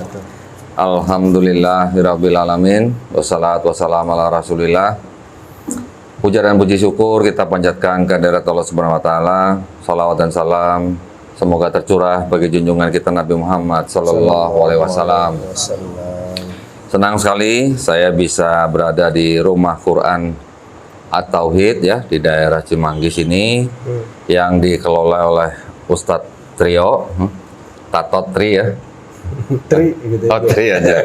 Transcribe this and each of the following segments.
wabarakatuh. Alhamdulillahirabbil alamin. Wassalatu wassalamu ala Rasulillah. Puja dan puji syukur kita panjatkan ke hadirat Allah Subhanahu wa taala. Salawat dan salam semoga tercurah bagi junjungan kita Nabi Muhammad sallallahu alaihi wasallam. Senang sekali saya bisa berada di Rumah Quran At-Tauhid ya di daerah Cimanggis ini yang dikelola oleh Ustadz Trio, Tatot Tri ya. Tri gitu ya. Oh, Tri aja.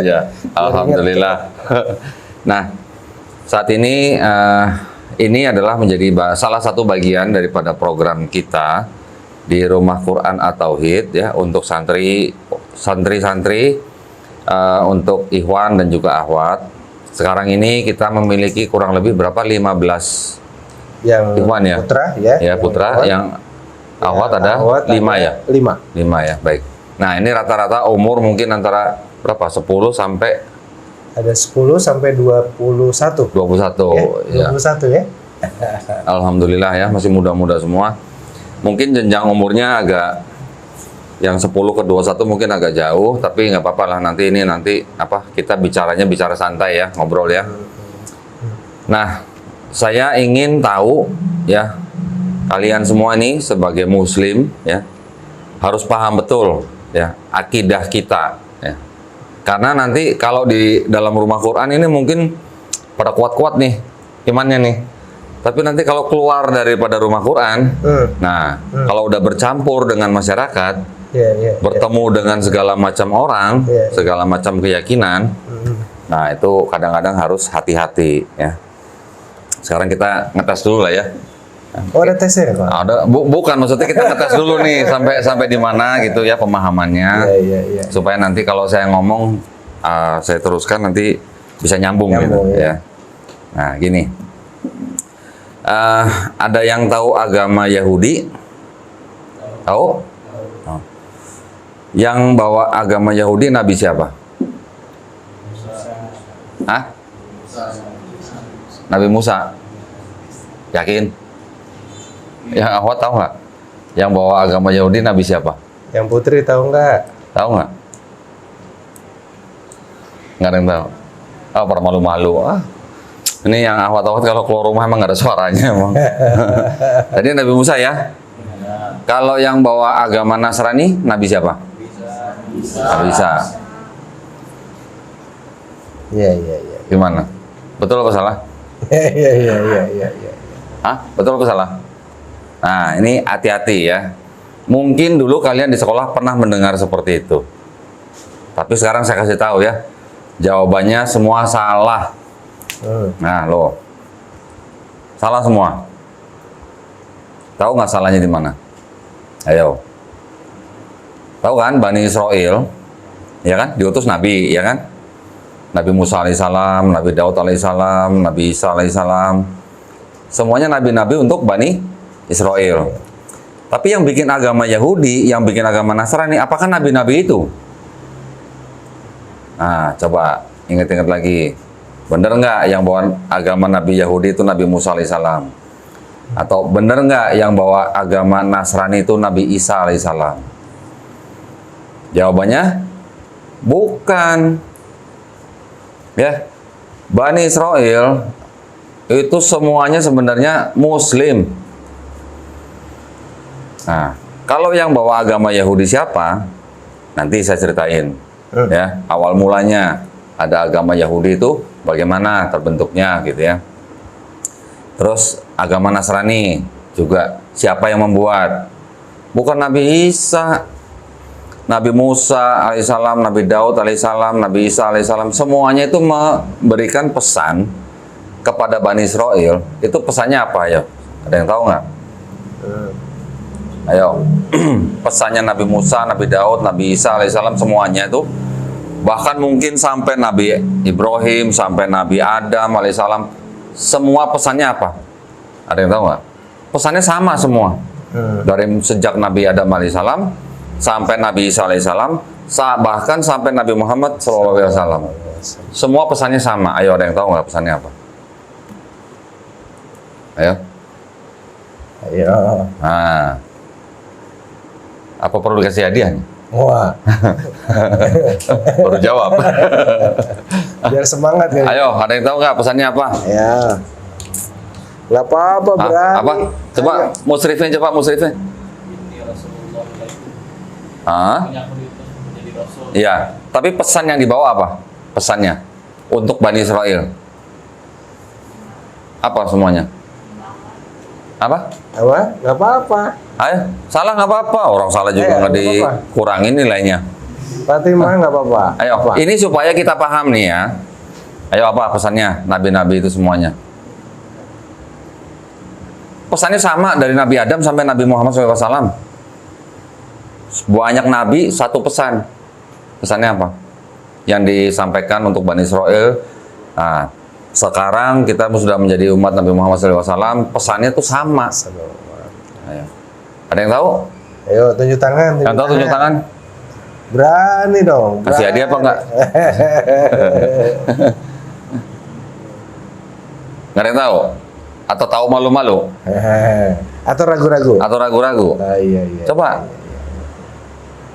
Ya, alhamdulillah. Nah, saat ini adalah menjadi salah satu bagian daripada program kita di Rumah Quran At-Tauhid ya untuk santri-santri untuk ikhwan dan juga akhwat. Sekarang ini kita memiliki kurang lebih berapa 15 yang ikhwan ya. Putra ya. Ya, putra yang akhwat ada 5 ya. 5 ya, baik. Nah, ini rata-rata umur mungkin antara berapa? 10 sampai ada 10 sampai 21. 21 ya. 21 ya. Alhamdulillah ya, masih muda-muda semua. Mungkin jenjang umurnya agak yang 10 ke 21 mungkin agak jauh, tapi nggak apa-apa lah, nanti kita bicara santai ya, ngobrol ya. Nah, saya ingin tahu ya, kalian semua ini sebagai muslim ya harus paham betul ya akidah kita ya. Karena nanti kalau di dalam Rumah Quran ini mungkin pada kuat-kuat nih imannya nih. Tapi nanti kalau keluar daripada Rumah Quran, kalau udah bercampur dengan masyarakat, bertemu dengan segala macam orang, segala macam keyakinan, nah itu kadang-kadang harus hati-hati ya. Sekarang kita ngetes dulu lah ya. Oh, ada tesnya Pak? Ada, bukan, maksudnya kita ngetes dulu nih sampai di mana gitu ya pemahamannya, supaya nanti kalau saya ngomong saya teruskan nanti bisa nyambung gitu ya. Nah gini, ada yang tahu agama Yahudi? Tahu? Oh. Yang bawa agama Yahudi Nabi siapa? Hah? Nabi Musa. Yakin? Yang akhwat tahu nggak? Yang bawa agama Yahudi Nabi siapa? Yang putri tahu nggak? Tahu nggak? Nggak ada yang tahu. Oh, pada malu-malu. Ini yang akhwat-akhwat kalau keluar rumah emang nggak ada suaranya emang. Tadi Nabi Musa ya? Kalau yang bawa agama Nasrani Nabi siapa? Nabi Isa. Iya. Gimana? Betul apa salah? Iya. Hah? Betul apa salah? Nah, ini hati-hati ya. Mungkin dulu kalian di sekolah pernah mendengar seperti itu. Tapi sekarang saya kasih tahu ya. Jawabannya semua salah. Nah, loh. Salah semua. Tahu nggak salahnya di mana? Ayo. Tahu kan Bani Israel, ya kan? Diutus Nabi, ya kan? Nabi Musa alaihissalam, Nabi Daud alaihissalam, Nabi Isa alaihissalam. Semuanya nabi-nabi untuk Bani Israel. Tapi yang bikin agama Yahudi, yang bikin agama Nasrani, apakah nabi-nabi itu? Nah, coba ingat-ingat lagi. Bener nggak yang bawa agama Nabi Yahudi itu Nabi Musa alaihissalam? Atau bener nggak yang bawa agama Nasrani itu Nabi Isa alaihissalam? Jawabannya bukan. Ya, Bani Israel itu semuanya sebenarnya Muslim. Nah, kalau yang bawa agama Yahudi siapa? Nanti saya ceritain. Ya, awal mulanya ada agama Yahudi itu bagaimana terbentuknya gitu ya. Terus agama Nasrani juga siapa yang membuat? Bukan Nabi Isa, Nabi Musa alaihissalam, Nabi Daud alaihissalam, Nabi Isa alaihissalam, semuanya itu memberikan pesan kepada Bani Israel. Itu pesannya apa ya? Ada yang tahu nggak? Ayo, pesannya Nabi Musa, Nabi Daud, Nabi Isa alaihissalam semuanya itu, bahkan mungkin sampai Nabi Ibrahim, sampai Nabi Adam alaihissalam, semua pesannya apa? Ada yang tahu nggak? Pesannya sama semua. Dari sejak Nabi Adam alaihissalam sampai Nabi Isa alaihissalam, bahkan sampai Nabi Muhammad SAW. Semua pesannya sama. Ayo, ada yang tahu nggak pesannya apa? Ayo. Nah, apa perlu dikasih hadiah? Wah, Baru jawab. biar semangat kan. Ayo, ada yang tahu nggak pesannya apa? Ya. Nggak apa-apa, Hah? berani. Apa? Coba musrifnya, coba musrifnya. Hah? Iya. Tapi pesan yang dibawa apa? Pesannya untuk Bani Israel. Apa semuanya? Apa? Apa? Nggak apa-apa. Ayo, salah nggak apa-apa. Orang salah juga Ayo, nggak nggak apa-apa. dikurangin nilainya. Fatimah nggak apa-apa. Ayo, Apa? ini supaya kita paham nih ya. Ayo, apa pesannya? Nabi-nabi itu semuanya. Pesannya sama dari Nabi Adam sampai Nabi Muhammad SAW. Banyak nabi, satu pesan. Pesannya apa? Yang disampaikan untuk Bani Israel. Nah, sekarang kita sudah menjadi umat Nabi Muhammad SAW. Pesannya tuh sama. Ayo. Ada yang tahu? Ayo, tunjuk tangan. Yang tahu tunjuk tangan? Berani dong. Kasih hadiah apa enggak? Nggak ada yang tahu? Atau tahu malu-malu? Atau ragu-ragu? Atau ragu-ragu? Ah, iya, iya. Coba.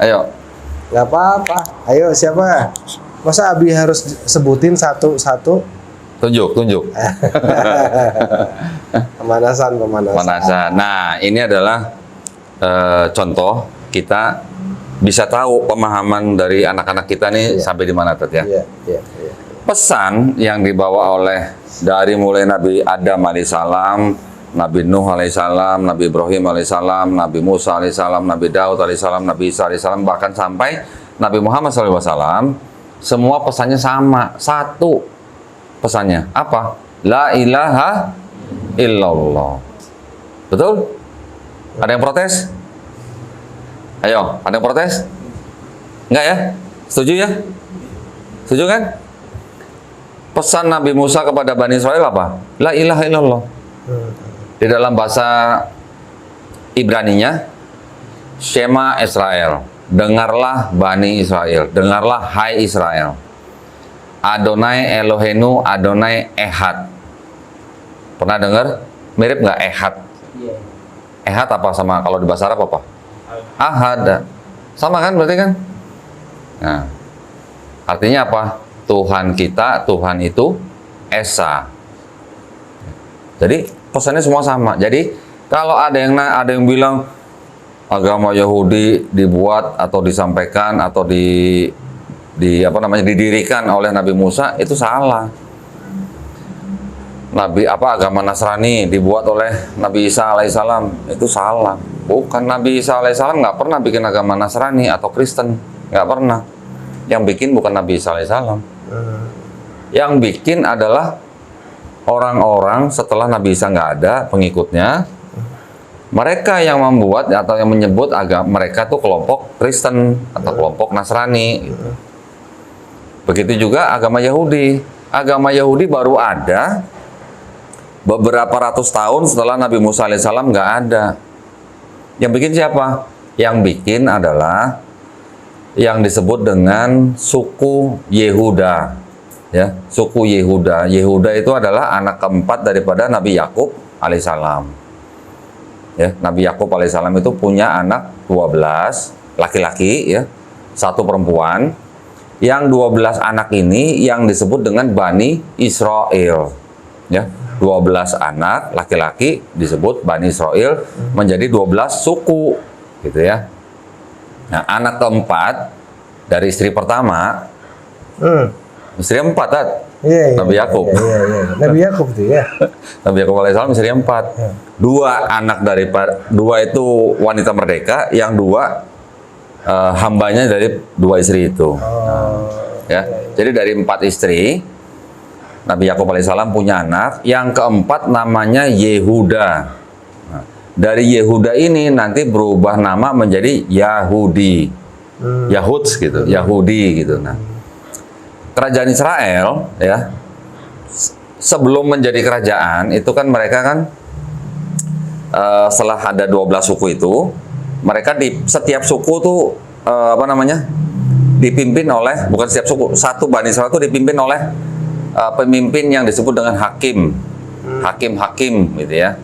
Ayo. Nggak apa-apa. Ayo, siapa? Masa Abi harus sebutin satu-satu? Tunjuk. Pemanasan. Pemanasan. Nah, ini adalah contoh kita bisa tahu pemahaman dari anak-anak kita nih sampai di mana, Tet, ya. Iya. Pesan yang dibawa oleh dari mulai Nabi Adam alaihissalam, Nabi Nuh alaihissalam, Nabi Ibrahim alaihissalam, Nabi Musa alaihissalam, Nabi Daud alaihissalam, Nabi Isa alaihissalam, bahkan sampai Nabi Muhammad SAW, semua pesannya sama, satu pesannya apa? La ilaha illallah. Betul? Ada yang protes? Ayo, ada yang protes? Enggak ya? Setuju ya? Setuju kan? Pesan Nabi Musa kepada Bani Israel apa? La ilaha illallah. Di dalam bahasa Ibraninya, Shema Israel. Dengarlah Bani Israel. Dengarlah hai Israel. Adonai Elohenu, Adonai Ehad. Pernah dengar? Mirip nggak Ehad? Ehad apa sama kalau di bahasa Arab apa? Ahad. Sama kan berarti kan? Nah, artinya apa? Tuhan kita, Tuhan itu Esa. Jadi pesannya semua sama. Jadi kalau ada yang bilang agama Yahudi dibuat atau disampaikan atau didirikan oleh Nabi Musa, itu salah. Agama Nasrani dibuat oleh Nabi Isa alaihissalam, itu salah. Bukan, Nabi Isa alaihissalam nggak pernah bikin agama Nasrani atau Kristen, nggak pernah. Yang bikin bukan Nabi Isa alaihissalam. Yang bikin adalah orang-orang setelah Nabi Isa nggak ada pengikutnya, mereka yang membuat atau yang menyebut agama mereka tuh kelompok Kristen atau kelompok Nasrani. Gitu. Begitu juga agama Yahudi. Agama Yahudi baru ada beberapa ratus tahun setelah Nabi Musa alaihissalam nggak ada. Yang bikin siapa? Yang bikin adalah yang disebut dengan suku Yehuda. Ya, suku Yehuda. Yehuda itu adalah anak keempat daripada Nabi Yakub alaihissalam. Ya, Nabi Yakub alaihissalam itu punya anak 12 laki-laki, ya, 1 perempuan. Yang 12 anak ini yang disebut dengan Bani Israel. Ya, 12 anak laki-laki disebut Bani Israel, menjadi 12 suku, gitu ya. Nah, anak keempat dari istri pertama, istri 4, Tat. Iya, Nabi Yakub. Iya. Nabi Yakub tuh ya. Nabi Yakub alaihissalam istri 4. 2 anak dari 2 itu wanita merdeka, yang 2 hambanya dari 2 istri itu. Ya, jadi dari 4 istri, Nabi Yakub alaihissalam punya anak, yang keempat namanya Yehuda. Nah, dari Yehuda ini nanti berubah nama menjadi Yahudi, Yahuds gitu, Yahudi gitu. Nah, kerajaan Israel, ya, sebelum menjadi kerajaan itu kan mereka kan setelah ada 12 suku itu, mereka di setiap suku tuh dipimpin oleh, bukan setiap suku, satu Bani Israel itu dipimpin oleh pemimpin yang disebut dengan hakim, hakim gitu ya.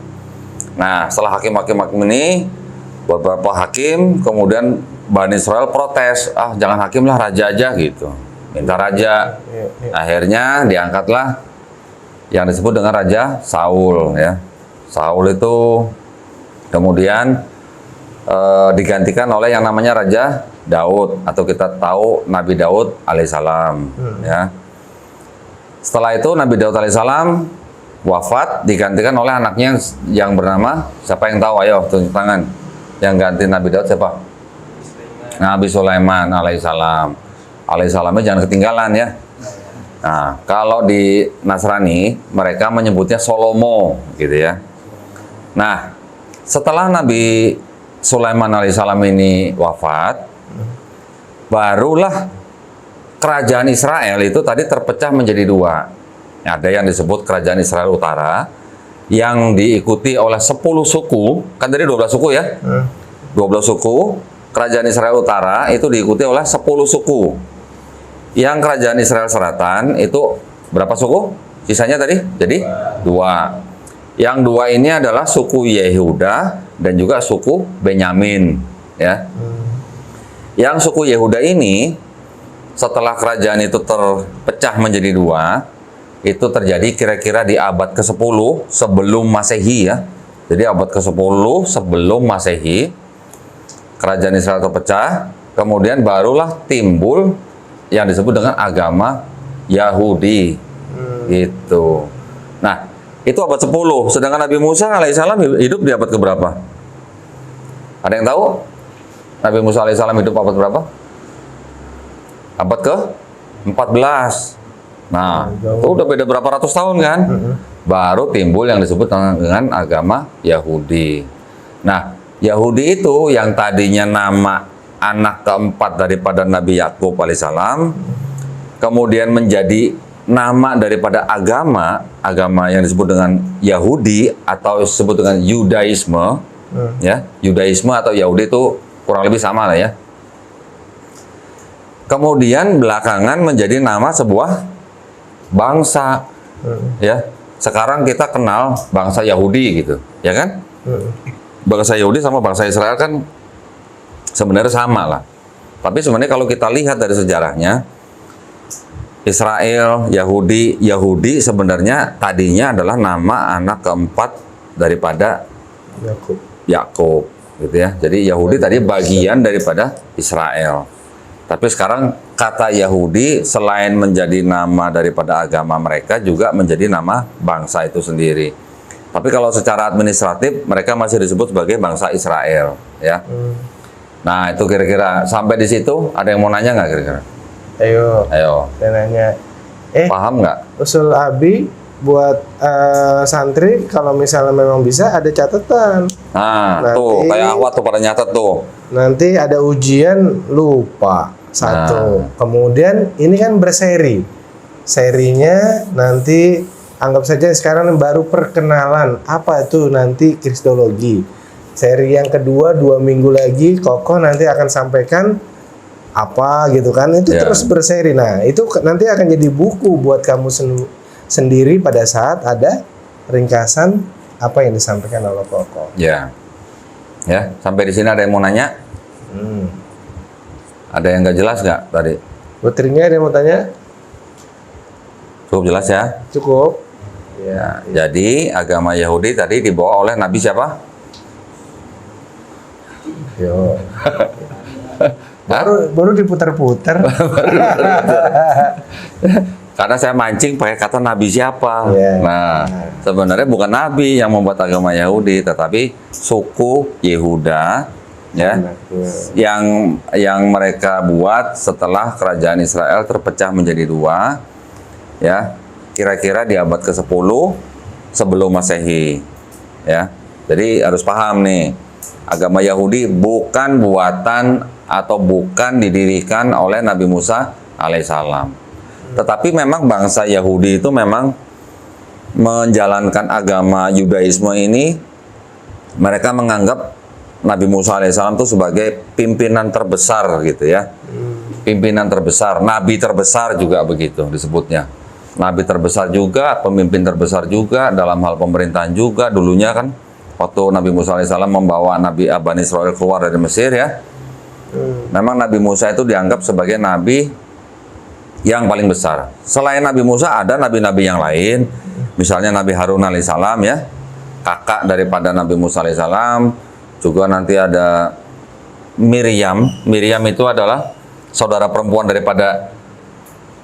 Nah, setelah hakim ini beberapa hakim kemudian Bani Israel protes, ah jangan hakim lah, raja aja gitu. Minta raja. Iya, iya. Akhirnya diangkatlah yang disebut dengan Raja Saul ya. Saul itu kemudian digantikan oleh yang namanya Raja Daud, atau kita tahu Nabi Daud alaihissalam ya. Setelah itu Nabi Daud alaihissalam wafat, digantikan oleh anaknya yang bernama, siapa yang tahu? Ayo tunjuk tangan. Yang ganti Nabi Daud siapa? Nabi Sulaiman alaihissalam. Alaihissalamnya jangan ketinggalan ya. Nah, kalau di Nasrani mereka menyebutnya Solomo gitu ya. Nah, setelah Nabi Sulaiman alaihissalam ini wafat, barulah kerajaan Israel itu tadi terpecah menjadi dua. Ada yang disebut kerajaan Israel Utara yang diikuti oleh 10 suku, kan tadi 12 suku ya. 12 suku, kerajaan Israel Utara itu diikuti oleh 10 suku. Yang kerajaan Israel Selatan itu berapa suku? Sisanya tadi jadi 2. Yang 2 ini adalah suku Yehuda dan juga suku Benyamin ya. Yang suku Yehuda ini setelah kerajaan itu terpecah menjadi 2, itu terjadi kira-kira di abad ke-10 sebelum Masehi ya. Jadi abad ke-10 sebelum Masehi kerajaan Israel terpecah, kemudian barulah timbul yang disebut dengan agama Yahudi gitu. Nah, itu abad 10, sedangkan Nabi Musa alaihissalam hidup di abad keberapa? Ada yang tahu? Nabi Musa alaihissalam hidup abad berapa? Abad ke-14. Nah, itu udah beda berapa ratus tahun kan? Baru timbul yang disebut dengan agama Yahudi. Nah, Yahudi itu yang tadinya nama anak keempat daripada Nabi Yakub alaihissalam, kemudian menjadi nama daripada agama yang disebut dengan Yahudi atau disebut dengan Yudaisme, ya, Yudaisme atau Yahudi itu kurang lebih sama lah ya. Kemudian belakangan menjadi nama sebuah bangsa, ya. Sekarang kita kenal bangsa Yahudi gitu, ya kan? Bangsa Yahudi sama bangsa Israel kan sebenarnya sama lah. Tapi sebenarnya kalau kita lihat dari sejarahnya, Israel, Yahudi sebenarnya tadinya adalah nama anak keempat daripada Yakub, gitu ya. Jadi Yahudi tadi bagian daripada Israel. Tapi sekarang kata Yahudi selain menjadi nama daripada agama mereka juga menjadi nama bangsa itu sendiri. Tapi kalau secara administratif mereka masih disebut sebagai bangsa Israel, ya. Nah itu kira-kira sampai di situ ada yang mau nanya nggak kira-kira? Ayo. Saya nanya. Paham nggak? Usul Abi buat santri kalau misalnya memang bisa ada catatan. Nah, Nanti, tuh kayak awat tuh pada nyatet tuh. Nanti ada ujian lupa satu. Kemudian ini kan berseri. Serinya nanti anggap saja sekarang baru perkenalan apa itu nanti kristologi. Seri yang kedua 2 minggu lagi Koko nanti akan sampaikan apa gitu kan. Itu terus berseri. Nah, itu nanti akan jadi buku buat kamu sendiri pada saat ada ringkasan apa yang disampaikan oleh Koko. Ya. Ya, sampai di sini ada yang mau nanya? Ada yang nggak jelas nggak tadi? Putrinya ada yang mau tanya? Cukup jelas ya? Cukup. Ya. Jadi agama Yahudi tadi dibawa oleh Nabi siapa? Yo. baru diputar-putar. Karena saya mancing pakai kata Nabi siapa. Yeah. Nah, sebenarnya bukan Nabi yang membuat agama Yahudi, tetapi suku Yehuda, ya, yang mereka buat setelah kerajaan Israel terpecah menjadi 2, ya, kira-kira di abad ke-10 sebelum Masehi, ya. Jadi harus paham nih, agama Yahudi bukan buatan atau bukan didirikan oleh Nabi Musa alaihissalam. Tetapi memang bangsa Yahudi itu memang menjalankan agama Yudaisme ini, mereka menganggap Nabi Musa alaihissalam itu sebagai pimpinan terbesar gitu ya. Pimpinan terbesar, nabi terbesar juga begitu disebutnya. Nabi terbesar juga, pemimpin terbesar juga, dalam hal pemerintahan juga. Dulunya kan waktu Nabi Musa alaihissalam membawa Nabi Bani Israel keluar dari Mesir ya, Memang Nabi Musa itu dianggap sebagai nabi yang paling besar. Selain Nabi Musa ada nabi-nabi yang lain, misalnya Nabi Harun alaihissalam ya, kakak daripada Nabi Musa alaihissalam. Juga nanti ada Miriam. Miriam itu adalah saudara perempuan daripada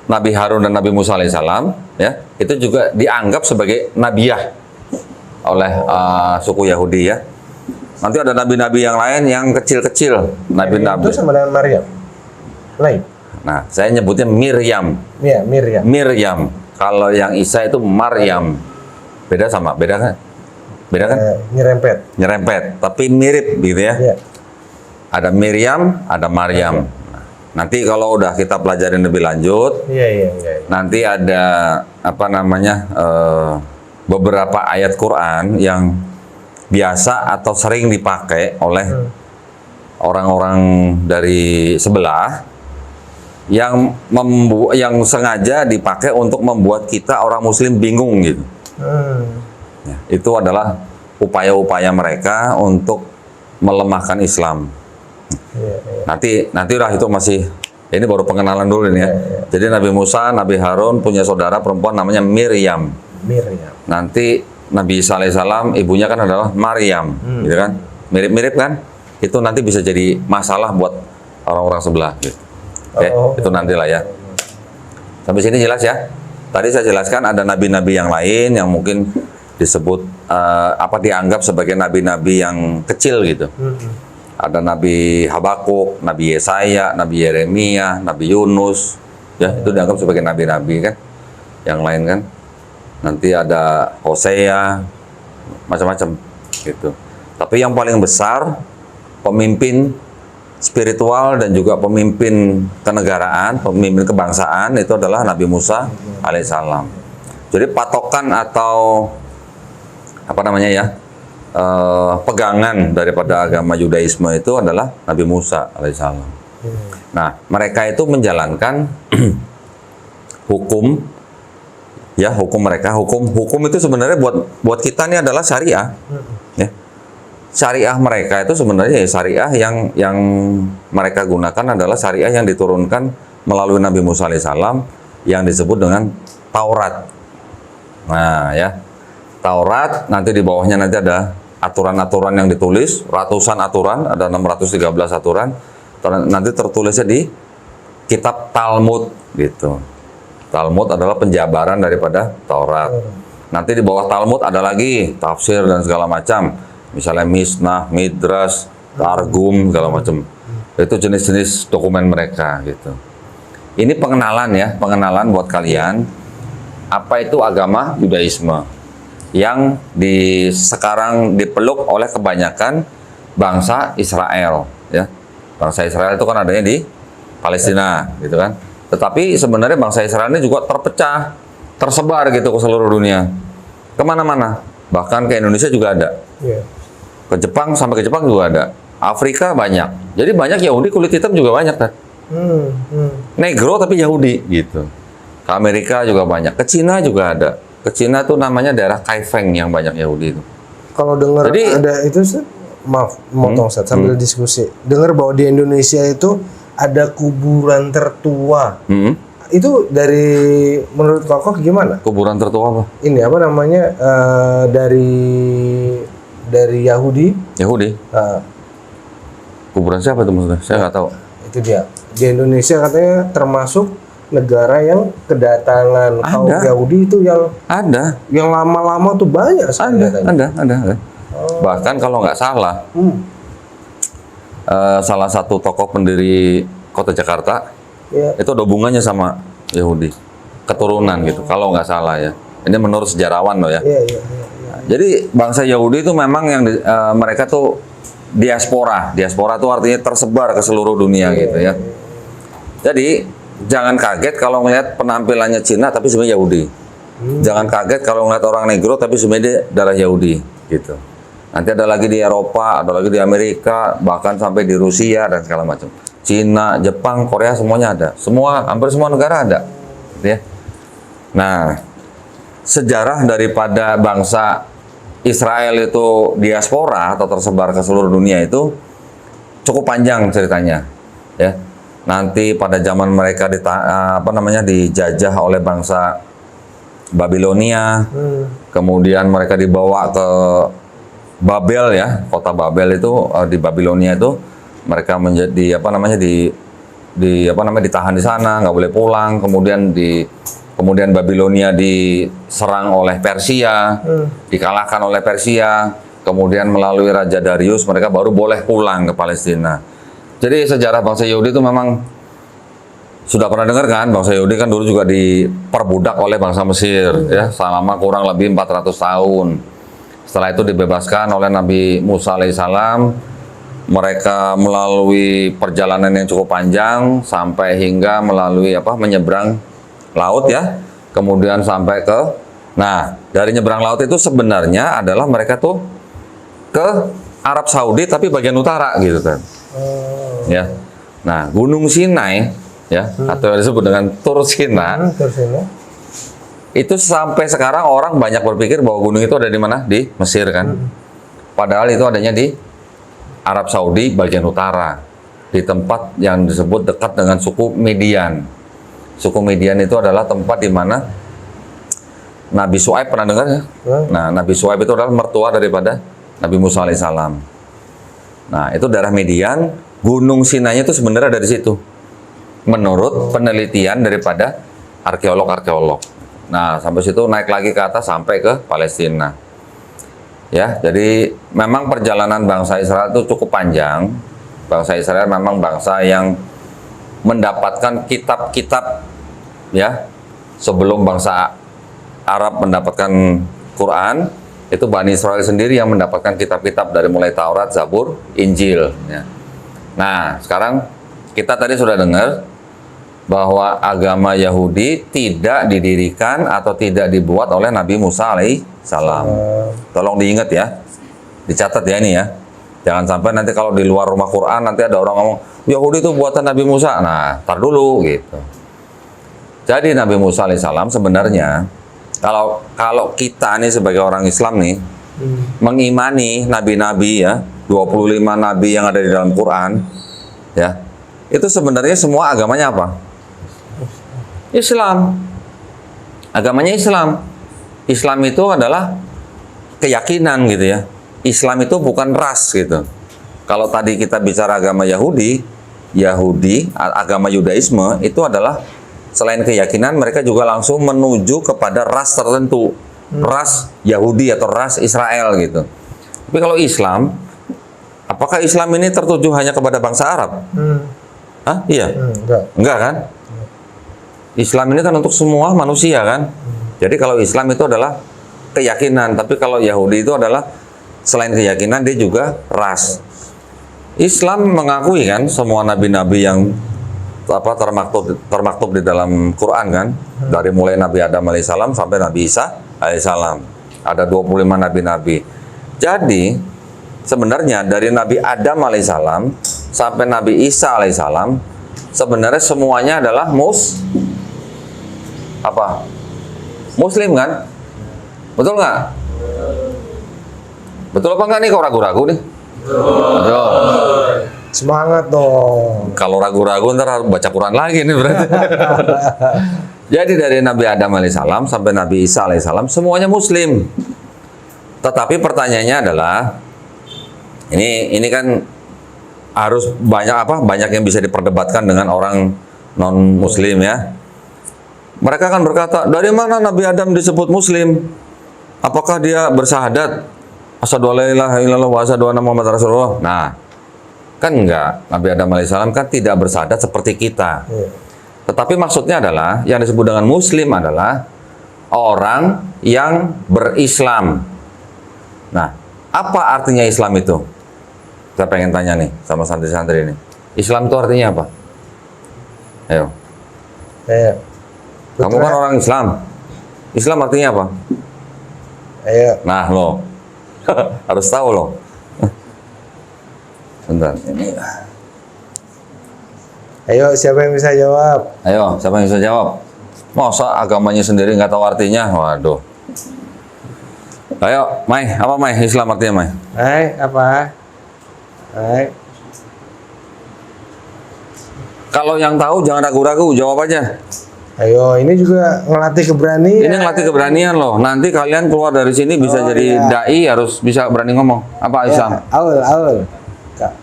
Nabi Harun dan Nabi Musa alaihissalam. Ya, itu juga dianggap sebagai nabiyah oleh suku Yahudi ya. Nanti ada nabi-nabi yang lain yang kecil-kecil, nabi-nabi. Itu sama dengan Maryam. Lain. Nah, saya nyebutnya Miriam. Iya, Maryam. Miriam. Kalau yang Isa itu Maryam. Beda sama, beda kan? Beda kan? Nyerempet. Nyerempet, tapi mirip gitu ya. Iya. Ada Miriam, ada Maryam. Nah, nanti kalau udah kita pelajarin lebih lanjut, Iya. nanti ada apa namanya beberapa ayat Quran yang biasa atau sering dipakai oleh orang-orang dari sebelah yang sengaja dipakai untuk membuat kita orang Muslim bingung gitu. Ya, itu adalah upaya-upaya mereka untuk melemahkan Islam. Nanti lah itu masih, ini baru pengenalan dulu ini ya. Jadi Nabi Musa, Nabi Harun punya saudara perempuan namanya Miriam. Nanti Nabi Isa alaihissalam ibunya kan adalah Maryam, gitu kan? Mirip-mirip kan? Itu nanti bisa jadi masalah buat orang-orang sebelah. Gitu. Oke, itu nantilah ya. Sampai sini jelas ya. Tadi saya jelaskan ada nabi-nabi yang lain yang mungkin disebut dianggap sebagai nabi-nabi yang kecil gitu. Ada Nabi Habakuk, Nabi Yesaya, Nabi Yeremia, Nabi Yunus, ya itu dianggap sebagai nabi-nabi kan. Yang lain kan. Nanti ada Hosea, macam-macam gitu. Tapi yang paling besar pemimpin spiritual dan juga pemimpin kenegaraan, pemimpin kebangsaan itu adalah Nabi Musa alaihissalam. Jadi patokan atau apa namanya ya, pegangan daripada agama Yudaisme itu adalah Nabi Musa alaihissalam. Nah, mereka itu menjalankan hukum, ya hukum mereka, hukum itu sebenarnya buat kita ini adalah syariah. Ya. Syariah mereka itu sebenarnya ya syariah yang mereka gunakan adalah syariah yang diturunkan melalui Nabi Musa alaihissalam yang disebut dengan Taurat. Nah ya, Taurat nanti di bawahnya nanti ada aturan-aturan yang ditulis, ratusan aturan, ada 613 aturan, nanti tertulisnya di kitab Talmud gitu. Talmud adalah penjabaran daripada Taurat. Nanti di bawah Talmud ada lagi tafsir dan segala macam. Misalnya Misnah, Midrash, Targum, segala macam. Itu jenis-jenis dokumen mereka gitu. Ini pengenalan ya, pengenalan buat kalian apa itu agama Yudaisme yang sekarang dipeluk oleh kebanyakan bangsa Israel ya. Bangsa Israel itu kan adanya di Palestina gitu kan. Tetapi sebenarnya bangsa Israel ini juga terpecah, tersebar gitu ke seluruh dunia. Kemana-mana, bahkan ke Indonesia juga ada. Ke Jepang, sampai ke Jepang juga ada. Afrika banyak. Jadi banyak Yahudi kulit hitam juga banyak kan. Negro tapi Yahudi gitu. Ke Amerika juga banyak. Ke Cina juga ada. Ke Cina tuh namanya daerah Kaifeng yang banyak Yahudi itu. Kalau dengar ada itu, maaf, motong sambil diskusi. Dengar bahwa di Indonesia itu ada kuburan tertua. Itu dari menurut Kokoh gimana? Kuburan tertua apa? Ini apa namanya dari Yahudi. Kuburan siapa itu maksudnya? Saya nggak tahu. Itu dia. Di Indonesia katanya termasuk negara yang kedatangan kaum Yahudi itu yang yang lama-lama tuh banyak. Ada. Bahkan kalau nggak salah, salah satu tokoh pendiri kota Jakarta itu ada hubungannya sama Yahudi, keturunan gitu. Kalau nggak salah ya. Ini menurut sejarawan loh ya. Jadi bangsa Yahudi itu memang yang mereka tuh diaspora. Diaspora itu artinya tersebar ke seluruh dunia gitu ya. Jadi jangan kaget kalau melihat penampilannya Cina tapi sebenarnya Yahudi. Jangan kaget kalau melihat orang negro tapi sebenarnya dia darah Yahudi gitu. Nanti ada lagi di Eropa, ada lagi di Amerika, bahkan sampai di Rusia dan segala macam. Cina, Jepang, Korea semuanya ada. Hampir semua negara ada. Gitu ya. Nah, sejarah daripada bangsa Israel itu diaspora atau tersebar ke seluruh dunia itu cukup panjang ceritanya. ya. Nanti pada zaman mereka dijajah oleh bangsa Babilonia, kemudian mereka dibawa ke Babel ya, kota Babel itu di Babilonia itu mereka menjadi ditahan di sana, nggak boleh pulang. Kemudian Babilonia diserang oleh Persia, dikalahkan oleh Persia. Kemudian melalui Raja Darius mereka baru boleh pulang ke Palestina. Jadi sejarah bangsa Yahudi itu memang sudah pernah dengar kan, bangsa Yahudi kan dulu juga diperbudak oleh bangsa Mesir ya, selama kurang lebih 400 tahun. Setelah itu dibebaskan oleh Nabi Musa alaihissalam. Mereka melalui perjalanan yang cukup panjang sampai hingga melalui menyeberang laut ya. Kemudian sampai dari nyeberang laut itu sebenarnya adalah mereka tuh ke Arab Saudi tapi bagian utara gitu kan. Ya. Nah, Gunung Sinai ya atau yang disebut dengan Tur Sina. Itu sampai sekarang orang banyak berpikir bahwa gunung itu ada di mana? Di Mesir kan. Padahal itu adanya di Arab Saudi bagian utara, di tempat yang disebut dekat dengan suku Midian. Suku Midian itu adalah tempat di mana Nabi Syuaib, pernah dengar ya? Nah, Nabi Syuaib itu adalah mertua daripada Nabi Musa alaihissalam. Nah, itu daerah Midian, Gunung Sinai itu sebenarnya dari situ. Menurut penelitian daripada arkeolog-arkeolog. Nah, sampai situ naik lagi ke atas sampai ke Palestina. Ya, jadi memang perjalanan bangsa Israel itu cukup panjang. Bangsa Israel memang bangsa yang mendapatkan kitab-kitab ya. Sebelum bangsa Arab mendapatkan Quran, itu Bani Israel sendiri yang mendapatkan kitab-kitab dari mulai Taurat, Zabur, Injil ya. Nah, sekarang kita tadi sudah dengar bahwa agama Yahudi tidak didirikan atau tidak dibuat oleh Nabi Musa alaihissalam. Tolong diingat ya, dicatat ya ini ya. Jangan sampai nanti kalau di luar rumah Quran nanti ada orang ngomong Yahudi itu buatan Nabi Musa. Nah, tar dulu gitu. Jadi Nabi Musa alaihissalam sebenarnya kalau kita nih sebagai orang Islam nih mengimani nabi-nabi ya, 25 nabi yang ada di dalam Quran ya. Itu sebenarnya semua agamanya apa? Islam. Agamanya Islam. Islam itu adalah keyakinan gitu ya. Islam itu bukan ras gitu. Kalau tadi kita bicara agama Yahudi, agama Yudaisme itu adalah selain keyakinan mereka juga langsung menuju kepada ras tertentu. Ras Yahudi atau ras Israel gitu. Tapi kalau Islam, apakah Islam ini tertuju hanya kepada bangsa Arab? Hah? Iya? Enggak kan? Islam ini kan untuk semua manusia kan? Jadi kalau Islam itu adalah keyakinan, tapi kalau Yahudi itu adalah selain keyakinan dia juga ras. Islam mengakui kan semua nabi-nabi yang termaktub di dalam Quran kan, dari mulai Nabi Adam alaihissalam sampai Nabi Isa alaihissalam. Ada 25 nabi-nabi. Jadi sebenarnya dari Nabi Adam alaihissalam sampai Nabi Isa alaihissalam sebenarnya semuanya adalah Muslim kan? Betul nggak? Betul apa nggak nih? Kok ragu-ragu nih? Betul. Semangat dong. Kalau ragu-ragu ntar harus baca Quran lagi nih berarti. Jadi dari Nabi Adam alaihissalam sampai Nabi Isa alaihissalam semuanya Muslim. Tetapi pertanyaannya adalah ini kan harus banyak yang bisa diperdebatkan dengan orang non Muslim ya. Mereka kan berkata, dari mana Nabi Adam disebut Muslim? Apakah dia bersyahadat? Asyhadu alla ilaha illallah wa asyhadu anna Muhammadar Rasulullah. Nah, kan enggak. Nabi Adam alaihissalam kan tidak bersyahadat seperti kita. Tetapi maksudnya adalah, yang disebut dengan Muslim adalah orang yang berislam. Nah, apa artinya Islam itu? Saya pengen tanya nih sama santri-santri ini. Islam itu artinya apa? Ayo. Kamu kan orang Islam. Islam artinya apa? Ayo. Nah, lo harus tahu lo. Bentar. Ayo, siapa yang bisa jawab? Ayo, siapa yang bisa jawab? Masa agamanya sendiri nggak tahu artinya? Waduh. Ayo, Mai. Apa Mai? Islam artinya Mai? Apa? Kalau yang tahu jangan ragu-ragu, jawab aja. Ayo, ini juga ngelatih keberanian. Ini ngelatih keberanian loh. Nanti kalian keluar dari sini bisa jadi dai, harus bisa berani ngomong. Apa Islam? Aul.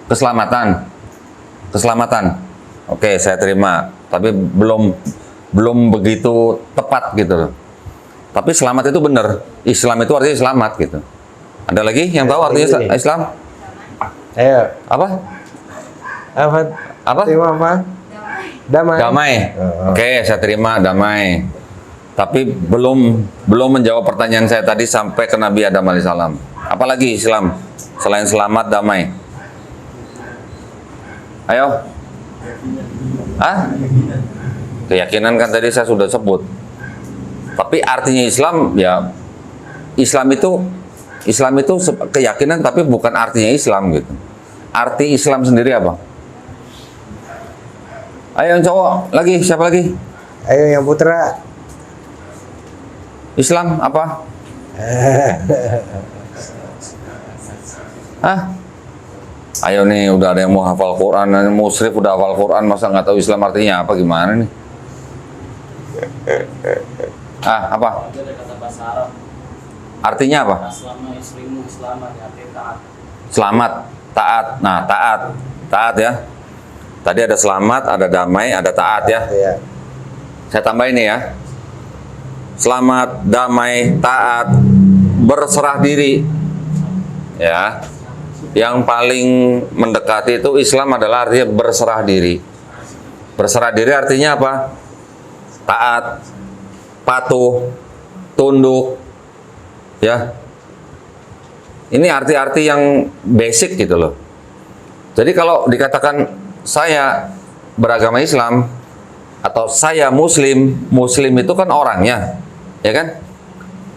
Keselamatan. Keselamatan. Oke, saya terima. Tapi belum begitu tepat gitu loh. Tapi selamat itu benar. Islam itu artinya selamat gitu. Ada lagi yang tahu artinya Islam? Ayo. Apa? Apa? Terima apa? Damai. Damai. Oke, saya terima damai. Tapi belum menjawab pertanyaan saya tadi sampai ke Nabi Adam alaihissalam. Apalagi Islam selain selamat damai? Ayo. Keyakinan kan tadi saya sudah sebut. Tapi artinya Islam ya, Islam itu keyakinan tapi bukan artinya Islam gitu. Arti Islam sendiri apa? Ayo yang cowok lagi, siapa lagi? Ayo yang putra. Islam apa? Ayo nih, udah ada yang mau hafal Quran, musyrif udah hafal Quran, masa nggak tahu Islam artinya apa, gimana nih? Apa? Ada kata bahasa Arab. Artinya apa? Selamat, taat. Nah, taat ya. Tadi ada selamat, ada damai, ada taat ya. Iya. Saya tambah ini ya. Selamat, damai, taat, berserah diri. Ya. Yang paling mendekati itu Islam adalah artinya berserah diri. Berserah diri artinya apa? Taat, patuh, tunduk. Ya. Ini arti-arti yang basic gitu loh. Jadi kalau dikatakan saya beragama Islam atau saya Muslim, Muslim itu kan orangnya, ya kan?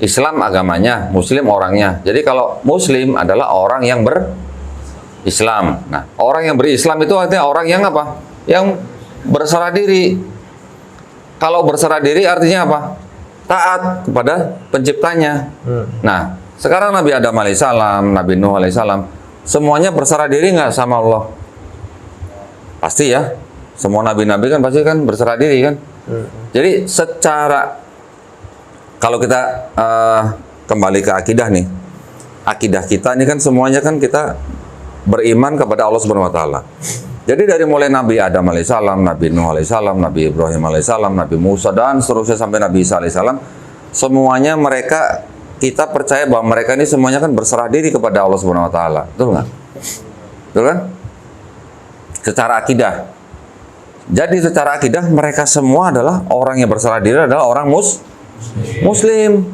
Islam agamanya, Muslim orangnya. Jadi kalau Muslim adalah orang yang berislam. Nah, orang yang berislam itu artinya orang yang apa? Yang berserah diri. Kalau berserah diri artinya apa? Taat kepada penciptanya. Nah, sekarang Nabi Adam alaihissalam, Nabi Nuh alaihissalam, semuanya berserah diri nggak sama Allah? Pasti ya, semua nabi-nabi kan pasti kan berserah diri kan. Jadi secara kalau kita kembali ke akidah nih, akidah kita ini kan semuanya kan kita beriman kepada Allah Subhanahu Wa Taala. Jadi dari mulai Nabi Adam alaihissalam, Nabi Nuh alaihissalam, Nabi Ibrahim alaihissalam, Nabi Musa dan seterusnya sampai Nabi Isa alaihissalam, semuanya mereka kita percaya bahwa mereka ini semuanya kan berserah diri kepada Allah Subhanahu Wa Taala, betul nggak? Betul kan? Secara akidah. Jadi secara akidah mereka semua adalah orang yang berserah diri adalah orang Muslim.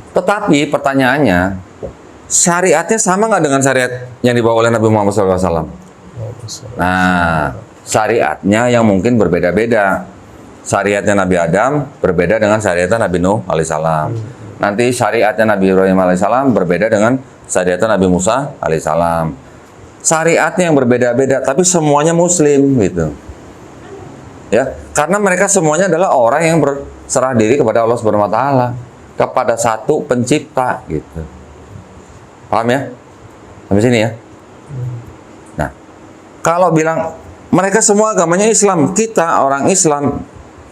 Tetapi pertanyaannya, syariatnya sama nggak dengan syariat yang dibawa oleh Nabi Muhammad SAW? Nah, syariatnya yang mungkin berbeda-beda. Syariatnya Nabi Adam berbeda dengan syariatnya Nabi Nuh alaihissalam. Nanti syariatnya Nabi Ibrahim alaihissalam berbeda dengan syariatnya Nabi Musa alaihissalam. Syariatnya yang berbeda-beda, tapi semuanya Muslim gitu. Ya, karena mereka semuanya adalah orang yang berserah diri kepada Allah Subhanahu Wa Taala, kepada satu pencipta gitu. Paham ya? Sampai sini ya. Nah, kalau bilang mereka semua agamanya Islam, kita orang Islam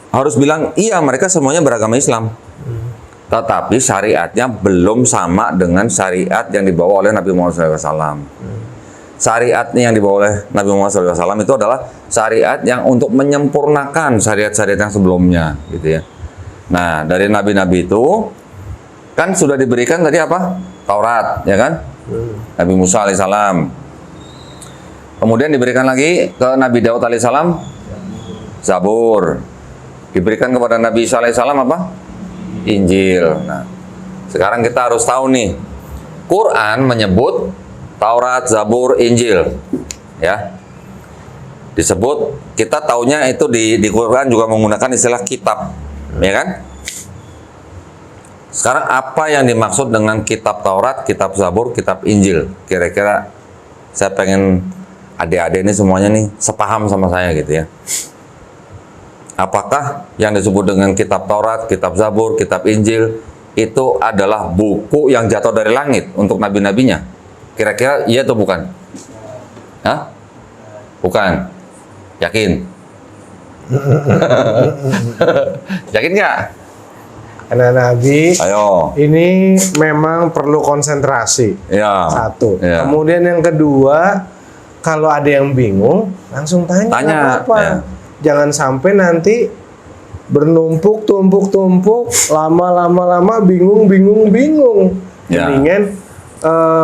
harus bilang iya mereka semuanya beragama Islam. Tetapi syariatnya belum sama dengan syariat yang dibawa oleh Nabi Muhammad SAW. Syariatnya yang dibawa oleh Nabi Muhammad SAW itu adalah syariat yang untuk menyempurnakan syariat-syariat yang sebelumnya, gitu ya. Nah, dari nabi-nabi itu kan sudah diberikan tadi apa? Taurat, ya kan? Nabi Musa alaihissalam. Kemudian diberikan lagi ke Nabi Daud alaihissalam Zabur. Diberikan kepada Nabi Isa alaihissalam apa? Injil. Nah, sekarang kita harus tahu nih, Quran menyebut Taurat, Zabur, Injil, ya. Disebut, kita taunya itu di Quran juga menggunakan istilah kitab, ya kan? Sekarang apa yang dimaksud dengan kitab Taurat, kitab Zabur, kitab Injil? Kira-kira saya pengen adik-adik ini semuanya nih sepaham sama saya gitu ya. Apakah yang disebut dengan kitab Taurat, kitab Zabur, kitab Injil itu adalah buku yang jatuh dari langit untuk nabi-nabinya? Kira-kira iya atau bukan? Hah? Bukan. Yakin? Yakin nggak? Karena Nabi Ayo. ini memang perlu konsentrasi. Ya. Satu. Ya. Kemudian yang kedua, kalau ada yang bingung, langsung tanya. Tanya, nggak apa-apa. ya. Jangan sampai nanti bernumpuk, tumpuk, lama-lama, bingung. Ya. Mendingan,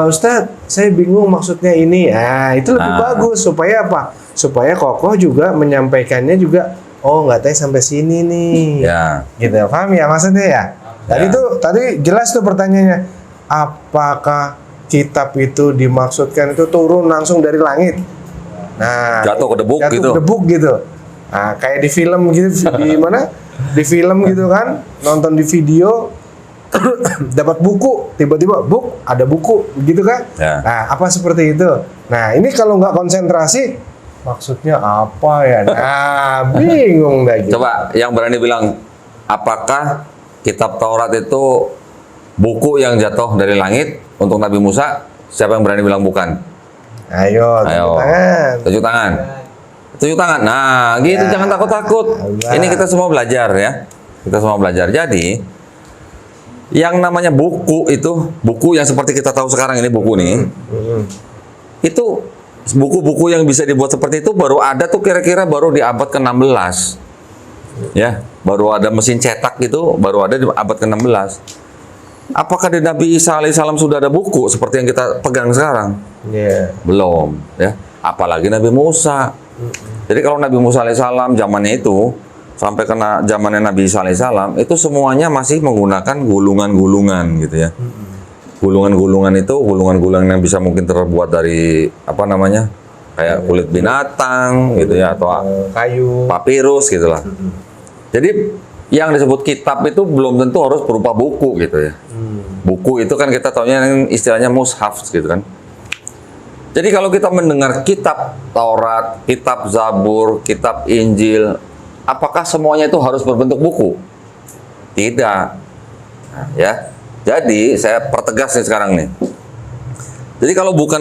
Ustadz, saya bingung maksudnya ini. Nah, itu lebih bagus. Supaya apa? Supaya kokoh juga menyampaikannya juga. Oh, nggak tahu sampai sini nih. Ya. Gitu, paham ya maksudnya ya? Tadi jelas tuh pertanyaannya. Apakah kitab itu dimaksudkan itu turun langsung dari langit? Nah, Jatuh ke debuk gitu. Jatuh ke debuk gitu. Nah, kayak di film gitu, di mana? Di film gitu kan, nonton di video, dapat buku, tiba-tiba ada buku, gitu kan? Ya. Nah, apa seperti itu? Nah, ini kalau nggak konsentrasi, maksudnya apa ya? Nah, bingung dah gitu. Coba yang berani bilang, apakah kitab Taurat itu buku yang jatuh dari langit untuk Nabi Musa? Siapa yang berani bilang bukan? Ayo, tepuk tangan. Tunjuk tangan. Tunjuk tangan. Nah, gitu, Ya. jangan takut-takut. Allah. Ini kita semua belajar ya. Kita semua belajar. Jadi, yang namanya buku itu, buku yang seperti kita tahu sekarang ini buku nih, itu buku-buku yang bisa dibuat seperti itu baru ada tuh kira-kira baru di abad ke-16. Ya, baru ada mesin cetak gitu, baru ada di abad ke-16. Apakah di Nabi Isa alaihissalam sudah ada buku seperti yang kita pegang sekarang? Iya. Belum, ya. Apalagi Nabi Musa. Jadi kalau Nabi Musa alaihissalam zamannya itu sampai kena zamannya Nabi Isa alaihissalam itu semuanya masih menggunakan gulungan-gulungan gitu ya. Gulungan-gulungan itu gulungan-gulungan yang bisa mungkin terbuat dari apa namanya? Kayak kulit binatang gitu ya atau Kayu. papirus gitulah. Jadi yang disebut kitab itu belum tentu harus berupa buku gitu ya. Buku itu kan kita taunya istilahnya mushaf gitu kan. Jadi kalau kita mendengar kitab Taurat, kitab Zabur, kitab Injil, apakah semuanya itu harus berbentuk buku? Tidak. Nah, ya. Jadi saya pertegas nih sekarang nih. Jadi kalau bukan